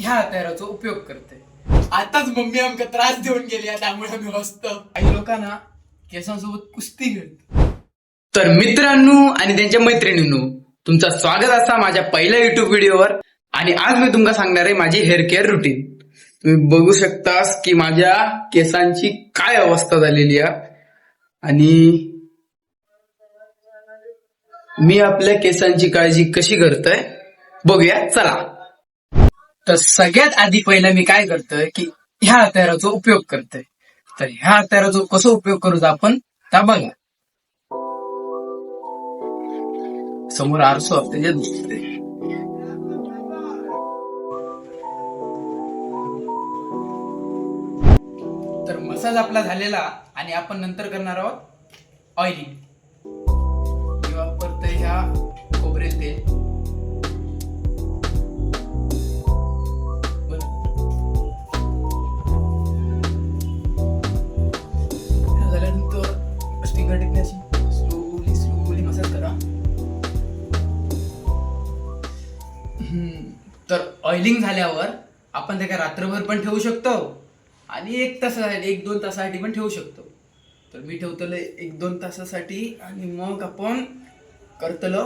ह्या हत्याराचा उपयोग करते. आताच मम्मी आमका त्रास देऊन गेली त्यामुळे आम्ही हसतो. काही लोकांना केसांसोबत कुस्ती खेळतो. तर मित्रांनो आणि त्यांच्या मैत्रिणींनो, तुमचं स्वागत असता माझ्या पहिल्या युट्यूब व्हिडिओवर. आणि आज मी तुम्हाला सांगणार आहे माझी हेअर केअर रुटीन. तुम्ही बघू शकतास की माझ्या केसांची काय अवस्था झालेली आहे आणि मी आपल्या केसांची काळजी कशी करतोय बघूया चला. तर सगळ्यात आधी पहिला मी काय करतोय की ह्या हत्याराचा उपयोग करतोय. तर ह्या हत्याराचा कसा उपयोग करू आपण त्या बघा. समोर आरसो त्याच्यात दिसते. तर मसाज आपला झालेला आणि आपण नंतर करणार आहोत ऑइलिंग. मी वापरतोय ह्या खोबरेल तेल. झाल्यानंतर स्टिंगर टिकण्याची स्लोली स्लोली मसाज करा. तर ऑइलिंग झाल्यावर आपण त्याला रात्रभर पण ठेवू शकतो आणि 1-2 तासासाठी पण ठेवू शकतो. तर मी ठेवतलो 1-2 तासासाठी आणि मग आपण करतलो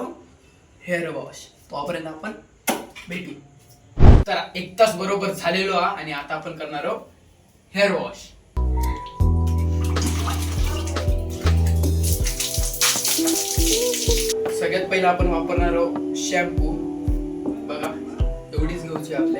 हेअर वॉश. तोपर्यंत आपण भेटू. तर 1 तास बरोबर झालेलो आणि आता आपण करणार आहोत हेअर वॉश. सगळ्यात पहिला आपण वापरणार आहोत शॅम्पू. बघा एवढीच घ्यायची आपले.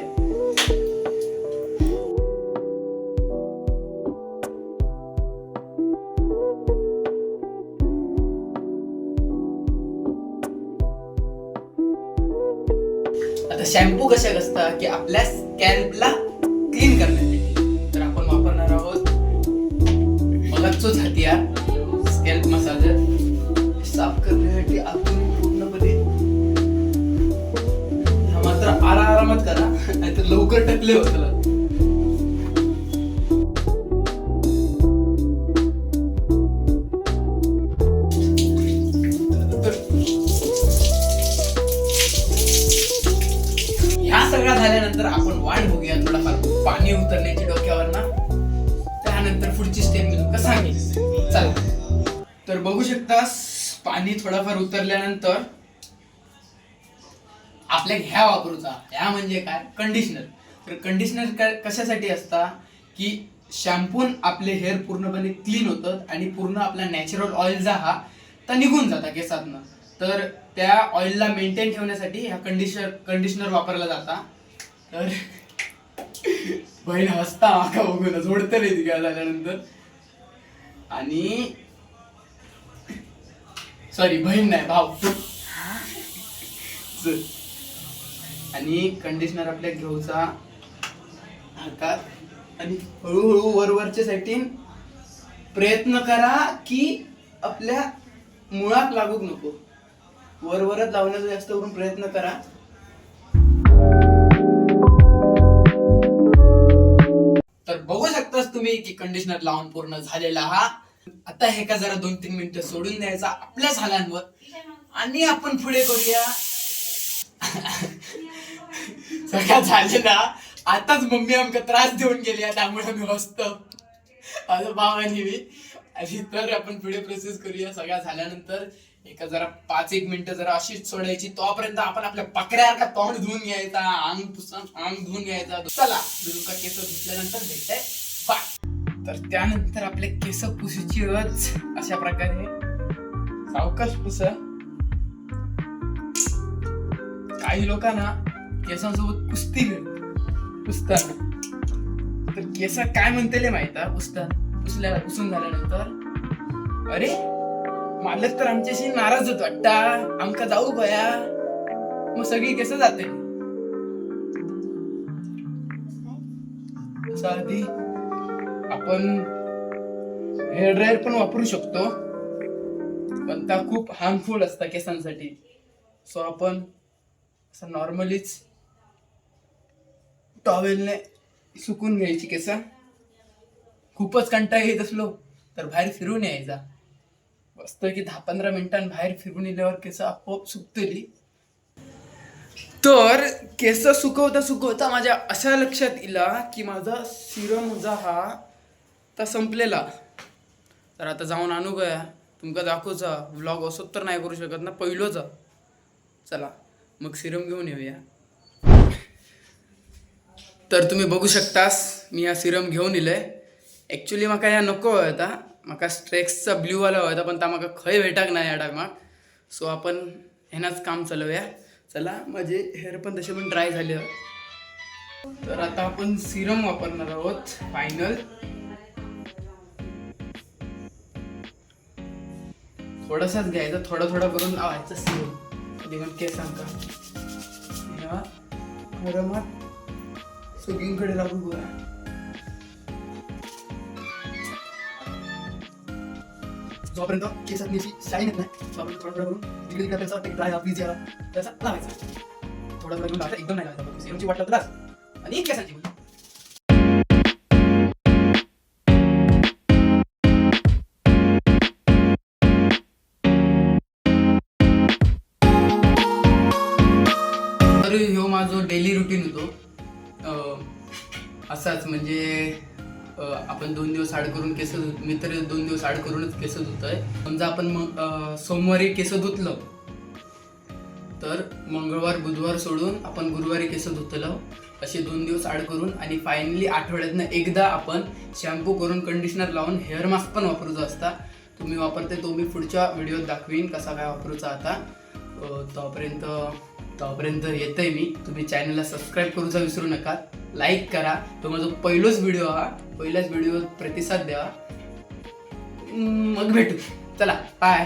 आता शॅम्पू कशा असता की आपल्या स्कॅल्पला क्लीन करण्यासाठी. तर आपण वापरणार आहोत मलाचोच हत्यार स्कॅल्प मसाजर. साफ करण्यासाठी आपण पूर्णपणे हा मात्र आरामात करा नाहीतर लवकर टकले होतं. सगळा झाल्यानंतर आपण वाट बघूया थोडाफार पाणी उतरण्याची डोक्यावर ना. त्यानंतर पुढची स्टेप मी तुमका सांगेन. चला. तर बघू शकतास पाणी थोडाफार उतरल्यानंतर आपल्या ह्या वापरूचा. ह्या म्हणजे काय कंडिशनर. तर कंडिशनर कशासाठी असता की शॅम्पून आपले हेअर पूर्णपणे क्लीन होतात आणि पूर्ण आपला नॅचरल ऑइल जा हा तर निघून जाता केसातनं. तर त्या ऑइलला मेंटेन ठेवण्यासाठी ह्या कंडिशनर वापरला जाता. तर बहीण हसता आका बघून जोडतं नाही तिघा झाल्यानंतर. आणि सॉरी बहीण नाही भाऊ. आणि कंडिशनर आपल्या घेऊचा हातात आणि हळूहळू वरवरच्या साठी प्रयत्न करा की आपल्या मुळात लागूक नको. वरवरच लावण्याचा जास्त करून प्रयत्न करा. तर बघू शकतास तुम्ही की कंडिशनर लावून पूर्ण झालेला हा. आता हे का जरा 2-3 मिनिटं सोडून द्यायचा आपल्या झालांवर आणि आपण पुढे करूया. सगळ्यात झालेला आताच मम्मी आमका त्रास देऊन गेली त्यामुळे आम्ही हसतो माझं भाव आणि मी. आणि तर आपण पुढे प्रोसेस करूया. सगळ्या झाल्यानंतर एका जरा 5-1 मिनिटं जरा अशीच सोडायची. तोपर्यंत आपण आपल्या पाकऱ्यासारखा तोंड धुवून घ्यायचा, अंग धुवून घ्यायचा. चला दुरुका केस धुतल्यानंतर भेटतंय बाय. तर त्यानंतर आपले केस पुसायची अशा प्रकारे सावकाश पुस. काही लोकांना केसांसोबत कुस्ती पुसताना. तर केस काय म्हणतेले माहिती पुसून झाल्यानंतर अरे मालक तर आमच्याशी नाराज होत वाटता, आमका जाऊ गया. मग सगळी केस जाते. आधी आपण हेअर ड्रायर पण वापरू शकतो पण त्या खूप हार्मफुल असता केसांसाठी. सो आपण असं नॉर्मलीच टॉवेलने सुकून घ्यायची केस. खूपच कंटाळा येत असलो तर बाहेर फिरून यायचा. बसतोय की 10-15 मिनिटांनी बाहेर फिरून येल्यावर केस आपोआप सुकतली. तर केस सुकवता सुकवता माझ्या अशा लक्षात इला की माझा सिरम जा हा आता संपलेला. तर आता जाऊन आणू गया तुमका दाखवचा. व्लॉग असोच तर नाही करू शकत ना पहिलोचा. चला मग सिरम घेऊन येऊया. तर तुम्ही बघू शकतास मी हा सिरम घेऊन इलय. ॲक्च्युली म्हाका ह्या नको होता, म्हाका स्ट्रेक्सचा ब्ल्यूवाला होता पण ता म्हाका खंय भेटाक नाही या टायमाक. सो आपण ह्यानाच काम चालवूया. चला माझे हेअर पण तसे पण ड्राय झाले. तर आता आपण सिरम वापरणार आहोत फायनल. थोडासाच घ्यायचा, थोडा थोडा करून लावायचा सिरम. देखील केसांका ह्या गरमात सगळीकडे लागू करा. जोपर्यंत केसात अशी शाईन येत नाही तोपर्यंत थोडा थोडा करून तिकडे तिकडे त्याचा ड्राय प्लीज याला त्याचा लावायचा. थोडा थोडा करून लावायचा, एकदम नाही लावायचा. सिरमची वाट लावतात आणि केसांची पण. तर ह्यो माझो डेली रुटीन होतो असाच. म्हणजे आपण 2 दिवस आड करून केस मी तर 2 दिवस आड करूनच केस धुतोय. समजा आपण सोमवारी केस धुतलं तर मंगळवार बुधवार सोडून आपण गुरुवारी केस धुतलं. असे 2 दिवस आड करून आणि फायनली आठवड्यातनं एकदा आपण शॅम्पू करून कंडिशनर लावून हेअर मास्क पण वापरूचा असता. तुम्ही वापरते तो मी पुढच्या व्हिडिओत दाखवीन कसा काय वापरूचा. आता तोपर्यंत येतंय मी. तुम्ही चॅनलला सबस्क्राईब करूचा विसरू नका. लाईक करा. तो माझा पहिलाच व्हिडिओ हा. पहिल्याच व्हिडिओ प्रतिसाद द्या. मग भेटू. चला बाय.